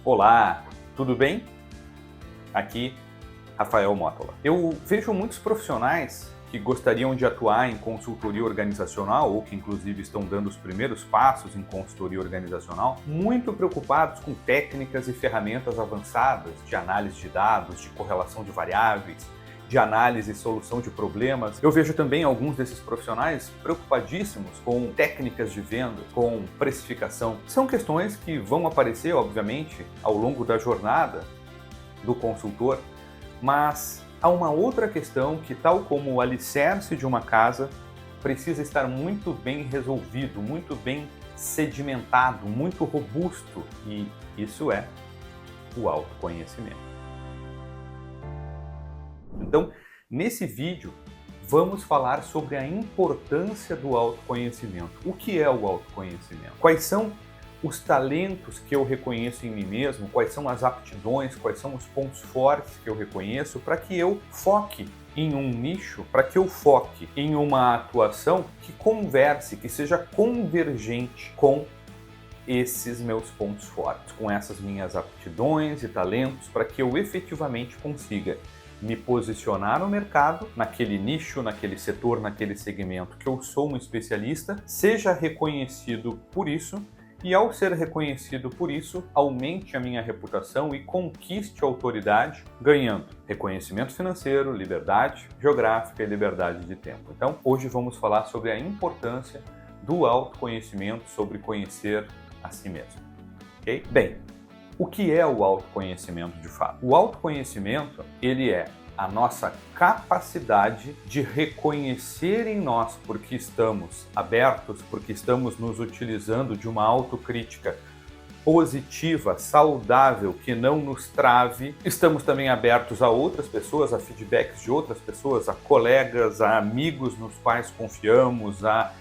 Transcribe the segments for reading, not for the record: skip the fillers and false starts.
Olá, tudo bem? Aqui, Rafael Mótola. Eu vejo muitos profissionais que gostariam de atuar em consultoria organizacional ou que inclusive estão dando os primeiros passos em consultoria organizacional, muito preocupados com técnicas e ferramentas avançadas de análise de dados, de correlação de variáveis, de análise e solução de problemas. Eu vejo também alguns desses profissionais preocupadíssimos com técnicas de venda, com precificação. São questões que vão aparecer, obviamente, ao longo da jornada do consultor, mas há uma outra questão que, tal como o alicerce de uma casa, precisa estar muito bem resolvido, muito bem sedimentado, muito robusto, e isso é o autoconhecimento. Então, nesse vídeo, vamos falar sobre a importância do autoconhecimento. O que é o autoconhecimento? Quais são os talentos que eu reconheço em mim mesmo? Quais são as aptidões? Quais são os pontos fortes que eu reconheço para que eu foque em um nicho, para que eu foque em uma atuação que converse, que seja convergente com esses meus pontos fortes, com essas minhas aptidões e talentos, para que eu efetivamente consiga me posicionar no mercado, naquele nicho, naquele setor, naquele segmento que eu sou um especialista, seja reconhecido por isso e, ao ser reconhecido por isso, aumente a minha reputação e conquiste autoridade, ganhando reconhecimento financeiro, liberdade geográfica e liberdade de tempo. Então, hoje vamos falar sobre a importância do autoconhecimento, sobre conhecer a si mesmo. Ok? Bem, o que é o autoconhecimento de fato? O autoconhecimento, ele é a nossa capacidade de reconhecer em nós, porque estamos abertos, porque estamos nos utilizando de uma autocrítica positiva, saudável, que não nos trave. Estamos também abertos a outras pessoas, a feedbacks de outras pessoas, a colegas, a amigos nos quais confiamos, a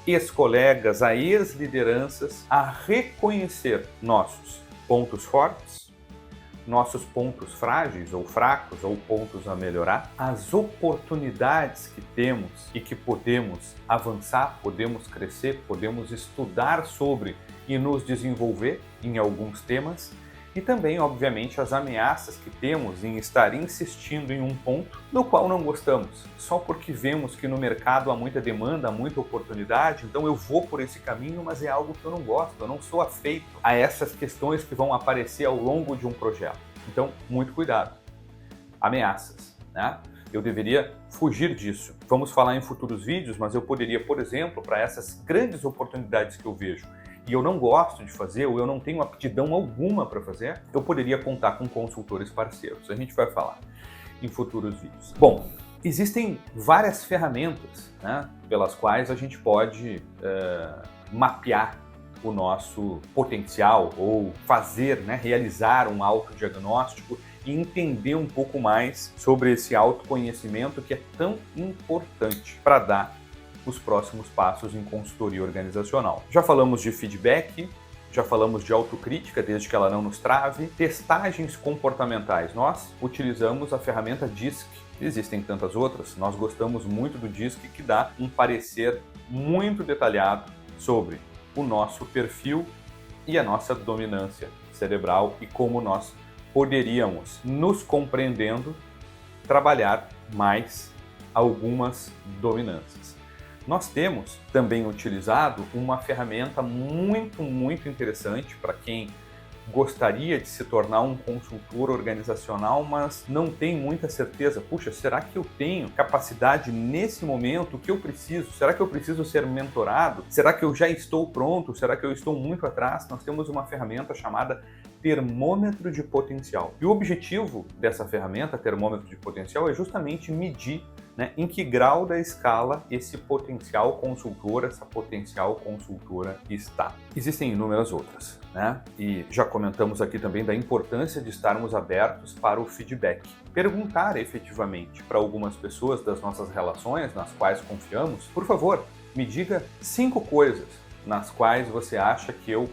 ex-colegas, a ex-lideranças, a reconhecer nossos pontos fortes, nossos pontos frágeis ou fracos ou pontos a melhorar, as oportunidades que temos e que podemos avançar, podemos crescer, podemos estudar sobre e nos desenvolver em alguns temas, e também, obviamente, as ameaças que temos em estar insistindo em um ponto do qual não gostamos, só porque vemos que no mercado há muita demanda, há muita oportunidade, então eu vou por esse caminho, mas é algo que eu não gosto, eu não sou afeito a essas questões que vão aparecer ao longo de um projeto. Então, muito cuidado. Ameaças, né? Eu deveria fugir disso. Vamos falar em futuros vídeos, mas eu poderia, por exemplo, para essas grandes oportunidades que eu vejo, e eu não gosto de fazer, ou eu não tenho aptidão alguma para fazer, eu poderia contar com consultores parceiros. A gente vai falar em futuros vídeos. Bom, existem várias ferramentas, né, pelas quais a gente pode mapear o nosso potencial ou fazer, né, realizar um autodiagnóstico e entender um pouco mais sobre esse autoconhecimento que é tão importante para dar os próximos passos em consultoria organizacional. Já falamos de feedback, já falamos de autocrítica, desde que ela não nos trave, testagens comportamentais. Nós utilizamos a ferramenta DISC. Existem tantas outras, nós gostamos muito do DISC, que dá um parecer muito detalhado sobre o nosso perfil e a nossa dominância cerebral e como nós poderíamos, nos compreendendo, trabalhar mais algumas dominâncias. Nós temos também utilizado uma ferramenta muito interessante para quem gostaria de se tornar um consultor organizacional, mas não tem muita certeza. Puxa, será que eu tenho capacidade nesse momento? O que eu preciso? Será que eu preciso ser mentorado? Será que eu já estou pronto? Será que eu estou muito atrás? Nós temos uma ferramenta chamada termômetro de potencial. E o objetivo dessa ferramenta, termômetro de potencial, é justamente medir, né, em que grau da escala esse potencial consultor, essa potencial consultora está. Existem inúmeras outras, né? E já comentamos aqui também da importância de estarmos abertos para o feedback. Perguntar efetivamente para algumas pessoas das nossas relações, nas quais confiamos, por favor, me diga 5 coisas nas quais você acha que eu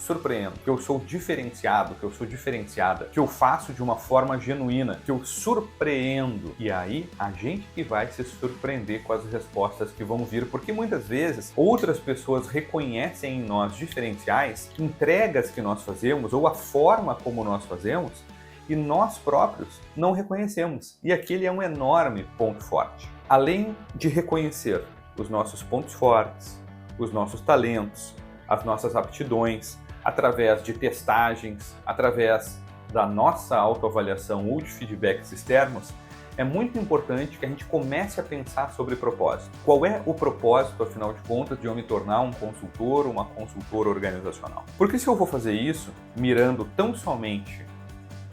surpreendo, que eu sou diferenciado, que eu sou diferenciada, que eu faço de uma forma genuína, que eu surpreendo. E aí, a gente que vai se surpreender com as respostas que vão vir, porque muitas vezes outras pessoas reconhecem em nós diferenciais, entregas que nós fazemos ou a forma como nós fazemos, e nós próprios não reconhecemos. E aquele é um enorme ponto forte. Além de reconhecer os nossos pontos fortes, os nossos talentos, as nossas aptidões, através de testagens, através da nossa autoavaliação ou de feedbacks externos, é muito importante que a gente comece a pensar sobre propósito. Qual é o propósito, afinal de contas, de eu me tornar um consultor ou uma consultora organizacional? Porque se eu vou fazer isso mirando tão somente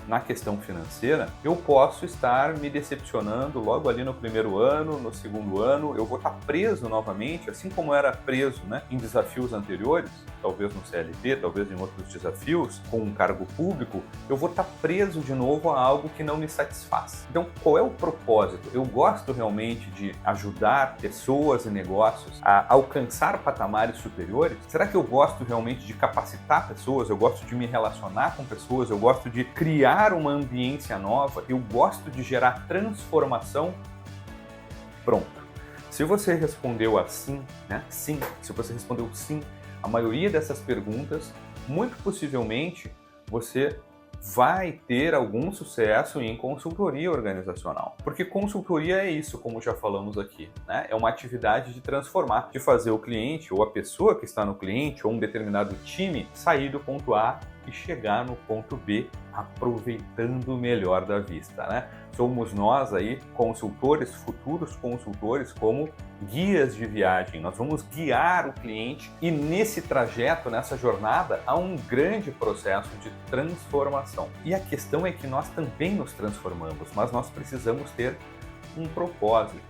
na questão financeira, eu posso estar me decepcionando logo ali no primeiro ano, no segundo ano, eu vou estar preso novamente, assim como era preso, em desafios anteriores, talvez no CLT, talvez em outros desafios, com um cargo público, eu vou estar preso de novo a algo que não me satisfaz. Então, qual é o propósito? Eu gosto realmente de ajudar pessoas e negócios a alcançar patamares superiores? Será que eu gosto realmente de capacitar pessoas? Eu gosto de me relacionar com pessoas? Eu gosto de criar uma ambiência nova? Eu gosto de gerar transformação? Pronto. Se você respondeu assim, sim, se você respondeu sim, a maioria dessas perguntas, muito possivelmente você vai ter algum sucesso em consultoria organizacional. Porque consultoria é isso, como já falamos aqui, É uma atividade de transformar, de fazer o cliente ou a pessoa que está no cliente ou um determinado time sair do ponto A e chegar no ponto B, aproveitando o melhor da vista, Somos nós aí, consultores, futuros consultores, como guias de viagem. Nós vamos guiar o cliente e nesse trajeto, nessa jornada, há um grande processo de transformação. E a questão é que nós também nos transformamos, mas nós precisamos ter um propósito.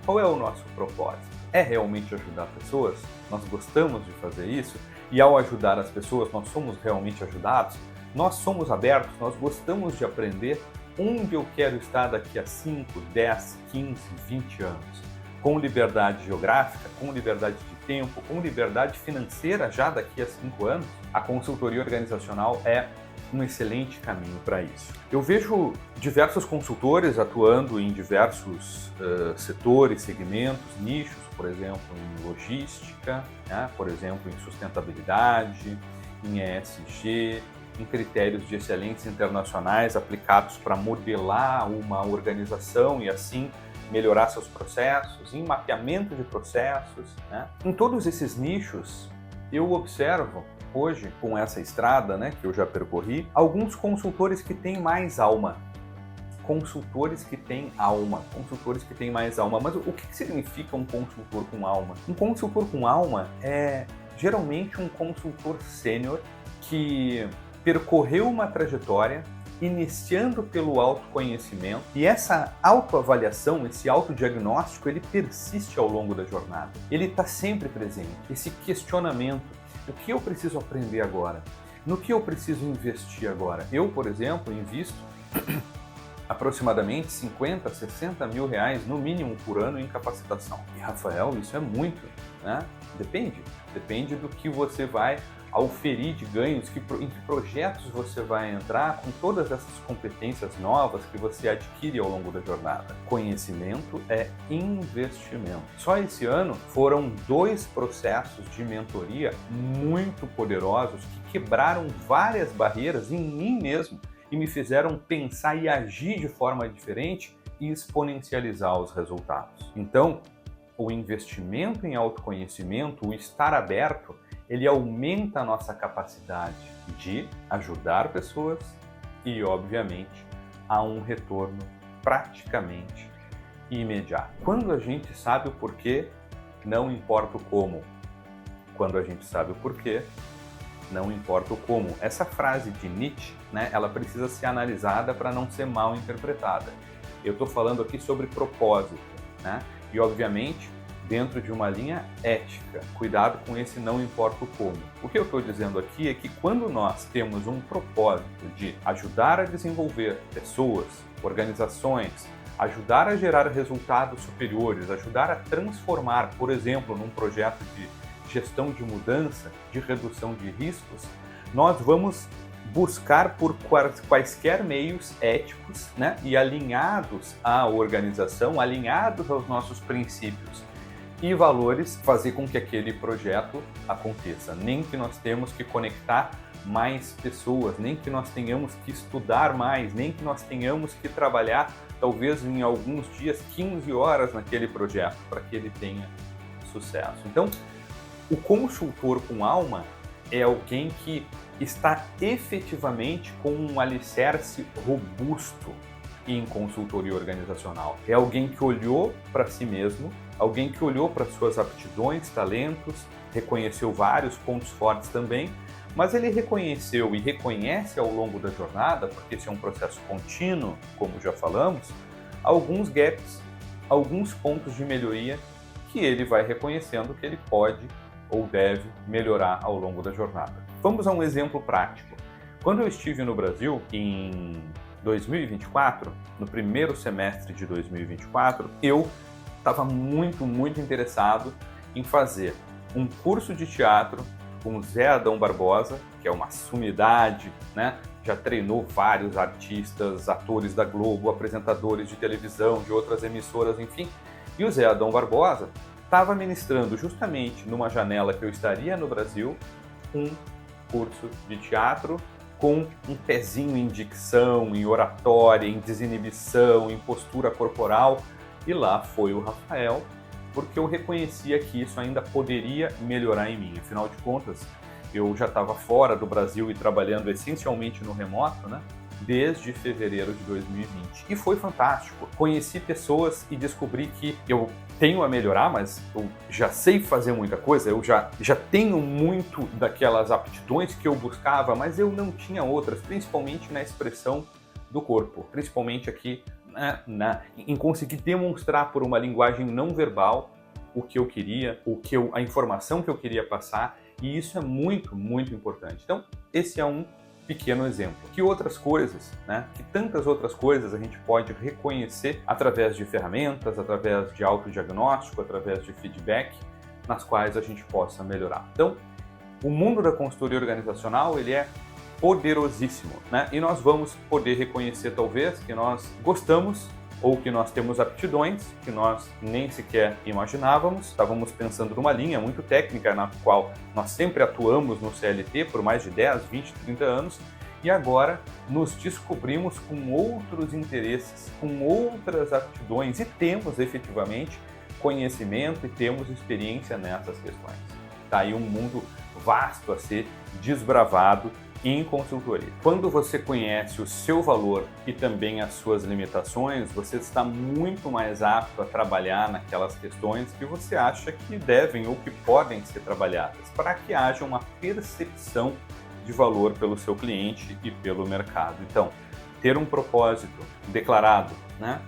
Qual é o nosso propósito? É realmente ajudar pessoas? Nós gostamos de fazer isso? E ao ajudar as pessoas, nós somos realmente ajudados? Nós somos abertos? Nós gostamos de aprender? Onde eu quero estar daqui a 5, 10, 15, 20 anos? Com liberdade geográfica, com liberdade de tempo, com liberdade financeira já daqui a 5 anos? A consultoria organizacional é um excelente caminho para isso. Eu vejo diversos consultores atuando em diversos setores, segmentos, nichos, por exemplo, em logística, por exemplo, em sustentabilidade, em ESG, em critérios de excelência internacionais aplicados para modelar uma organização e assim melhorar seus processos, em mapeamento de processos. Em todos esses nichos, eu observo hoje, com essa estrada que eu já percorri, alguns consultores que têm mais alma. Consultores que têm alma, consultores que têm mais alma. Mas o que significa um consultor com alma? Um consultor com alma é geralmente um consultor sênior que percorreu uma trajetória iniciando pelo autoconhecimento, e essa autoavaliação, esse autodiagnóstico, ele persiste ao longo da jornada. Ele está sempre presente. Esse questionamento: o que eu preciso aprender agora? No que eu preciso investir agora? Eu, por exemplo, invisto aproximadamente 50, 60 mil reais no mínimo por ano em capacitação. E Rafael, isso é muito, Depende do que você vai auferir de ganhos, em que projetos você vai entrar com todas essas competências novas que você adquire ao longo da jornada. Conhecimento é investimento. Só esse ano foram 2 processos de mentoria muito poderosos que quebraram várias barreiras em mim mesmo e me fizeram pensar e agir de forma diferente e exponencializar os resultados. Então, o investimento em autoconhecimento, o estar aberto, ele aumenta a nossa capacidade de ajudar pessoas e, obviamente, há um retorno praticamente imediato. Quando a gente sabe o porquê, não importa o como. Quando a gente sabe o porquê, não importa o como. Essa frase de Nietzsche, ela precisa ser analisada para não ser mal interpretada. Eu estou falando aqui sobre propósito, E, obviamente, dentro de uma linha ética. Cuidado com esse não importa o como. O que eu estou dizendo aqui é que quando nós temos um propósito de ajudar a desenvolver pessoas, organizações, ajudar a gerar resultados superiores, ajudar a transformar, por exemplo, num projeto de gestão de mudança, de redução de riscos, nós vamos buscar por quaisquer meios éticos, né, e alinhados à organização, alinhados aos nossos princípios e valores, fazer com que aquele projeto aconteça. Nem que nós temos que conectar mais pessoas, nem que nós tenhamos que estudar mais, nem que nós tenhamos que trabalhar talvez em alguns dias 15 horas naquele projeto para que ele tenha sucesso. Então, o consultor com alma é alguém que está efetivamente com um alicerce robusto em consultoria organizacional. É alguém que olhou para si mesmo, alguém que olhou para suas aptidões, talentos, reconheceu vários pontos fortes também, mas ele reconheceu e reconhece ao longo da jornada, porque esse é um processo contínuo, como já falamos, alguns gaps, alguns pontos de melhoria que ele vai reconhecendo que ele pode ou deve melhorar ao longo da jornada. Vamos a um exemplo prático. Quando eu estive no Brasil em 2024, no primeiro semestre de 2024, eu estava muito interessado em fazer um curso de teatro com o Zé Adão Barbosa, que é uma sumidade, né? Já treinou vários artistas, atores da Globo, apresentadores de televisão, de outras emissoras, enfim. E o Zé Adão Barbosa estava ministrando justamente numa janela que eu estaria no Brasil um curso de teatro com um pezinho em dicção, em oratória, em desinibição, em postura corporal. E lá foi o Rafael, porque eu reconhecia que isso ainda poderia melhorar em mim. Afinal de contas, eu já estava fora do Brasil e trabalhando essencialmente no remoto, né? Desde fevereiro de 2020. E foi fantástico. Conheci pessoas e descobri que eu tenho a melhorar, mas eu já sei fazer muita coisa, eu já tenho muito daquelas aptidões que eu buscava, mas eu não tinha outras, principalmente na expressão do corpo, principalmente aqui em conseguir demonstrar por uma linguagem não verbal o que eu queria, a informação que eu queria passar, e isso é muito importante. Então, esse é um pequeno exemplo. Que outras coisas, que tantas outras coisas a gente pode reconhecer através de ferramentas, através de autodiagnóstico, através de feedback, nas quais a gente possa melhorar. Então, o mundo da consultoria organizacional, ele é poderosíssimo, E nós vamos poder reconhecer, talvez, que nós gostamos ou que nós temos aptidões que nós nem sequer imaginávamos. Estávamos pensando numa linha muito técnica na qual nós sempre atuamos no CLT por mais de 10, 20, 30 anos e agora nos descobrimos com outros interesses, com outras aptidões e temos efetivamente conhecimento e temos experiência nessas questões. Está aí um mundo vasto a ser desbravado em consultoria. Quando você conhece o seu valor e também as suas limitações, você está muito mais apto a trabalhar naquelas questões que você acha que devem ou que podem ser trabalhadas, para que haja uma percepção de valor pelo seu cliente e pelo mercado. Então, ter um propósito declarado,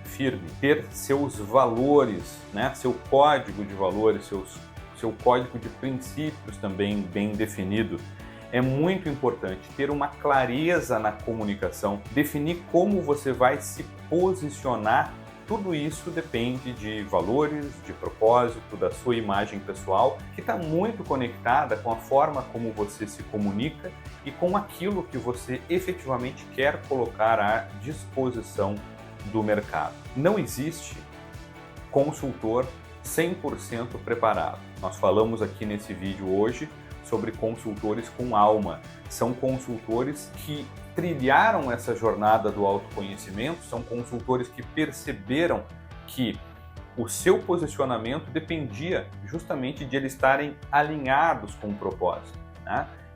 firme, ter seus valores, seu código de valores, seu código de princípios também bem definido, é muito importante. Ter uma clareza na comunicação, definir como você vai se posicionar. Tudo isso depende de valores, de propósito, da sua imagem pessoal, que está muito conectada com a forma como você se comunica e com aquilo que você efetivamente quer colocar à disposição do mercado. Não existe consultor 100% preparado. Nós falamos aqui nesse vídeo hoje sobre consultores com alma. São consultores que trilharam essa jornada do autoconhecimento, são consultores que perceberam que o seu posicionamento dependia justamente de eles estarem alinhados com o propósito,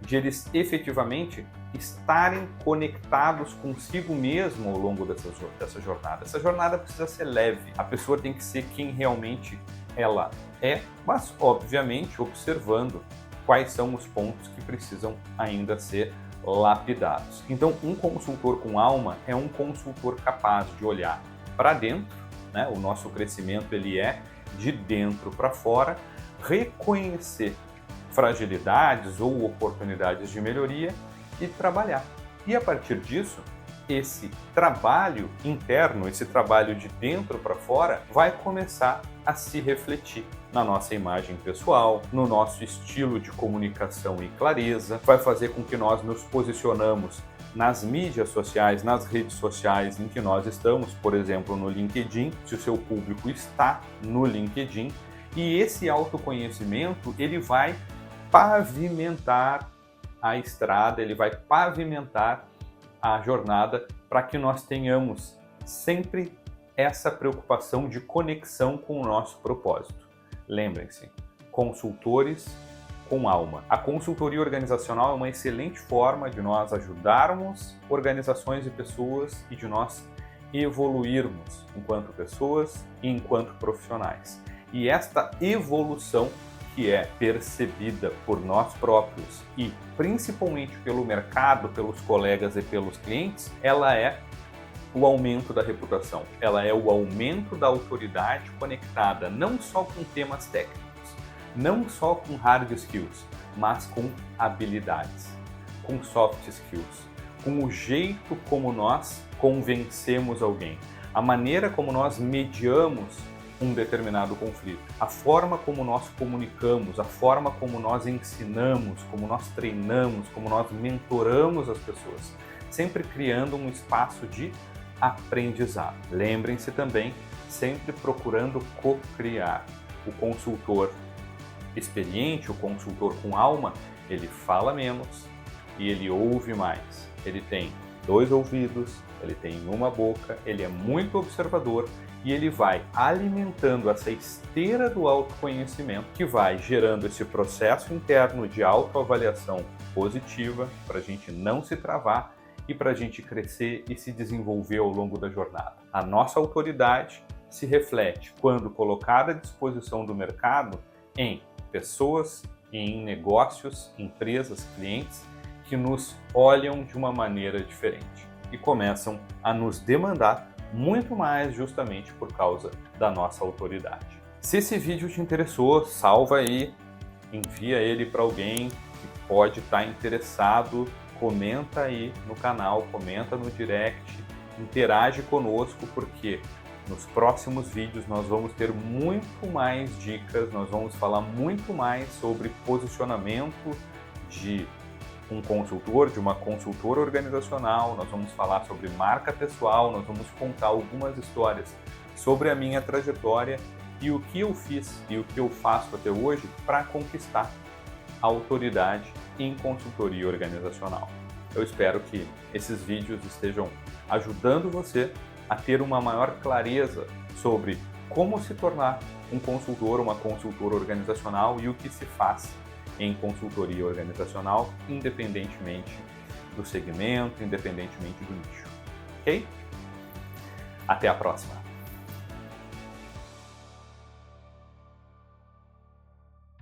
de eles efetivamente estarem conectados consigo mesmo ao longo dessa jornada. Essa jornada precisa ser leve, a pessoa tem que ser quem realmente ela é, mas obviamente observando quais são os pontos que precisam ainda ser lapidados. Então, um consultor com alma é um consultor capaz de olhar para dentro, O nosso crescimento ele é de dentro para fora, reconhecer fragilidades ou oportunidades de melhoria e trabalhar. E a partir disso, esse trabalho interno, esse trabalho de dentro para fora, vai começar a se refletir na nossa imagem pessoal, no nosso estilo de comunicação e clareza, vai fazer com que nós nos posicionamos nas mídias sociais, nas redes sociais em que nós estamos, por exemplo, no LinkedIn, se o seu público está no LinkedIn, e esse autoconhecimento, ele vai pavimentar a estrada, ele vai pavimentar a jornada para que nós tenhamos sempre essa preocupação de conexão com o nosso propósito. Lembrem-se, consultores com alma. A consultoria organizacional é uma excelente forma de nós ajudarmos organizações e pessoas e de nós evoluirmos enquanto pessoas e enquanto profissionais. E esta evolução que é percebida por nós próprios e principalmente pelo mercado, pelos colegas e pelos clientes, ela é o aumento da reputação, ela é o aumento da autoridade conectada não só com temas técnicos, não só com hard skills, mas com habilidades, com soft skills, com o jeito como nós convencemos alguém, a maneira como nós mediamos um determinado conflito, a forma como nós comunicamos, a forma como nós ensinamos, como nós treinamos, como nós mentoramos as pessoas, sempre criando um espaço de aprendizado. Lembrem-se também, sempre procurando co-criar. O consultor experiente, o consultor com alma, ele fala menos e ele ouve mais. Ele tem 2 ouvidos, ele tem uma boca, ele é muito observador e ele vai alimentando essa esteira do autoconhecimento que vai gerando esse processo interno de autoavaliação positiva para a gente não se travar e para a gente crescer e se desenvolver ao longo da jornada. A nossa autoridade se reflete quando colocada à disposição do mercado em pessoas, em negócios, empresas, clientes que nos olham de uma maneira diferente e começam a nos demandar muito mais justamente por causa da nossa autoridade. Se esse vídeo te interessou, salva aí, envia ele para alguém que pode estar interessado, comenta aí no canal, comenta no direct, interage conosco, porque nos próximos vídeos nós vamos ter muito mais dicas, nós vamos falar muito mais sobre posicionamento de um consultor, de uma consultora organizacional, nós vamos falar sobre marca pessoal, nós vamos contar algumas histórias sobre a minha trajetória e o que eu fiz e o que eu faço até hoje para conquistar a autoridade em consultoria organizacional. Eu espero que esses vídeos estejam ajudando você a ter uma maior clareza sobre como se tornar um consultor, uma consultora organizacional e o que se faz em consultoria organizacional, independentemente do segmento, independentemente do nicho. Ok? Até a próxima!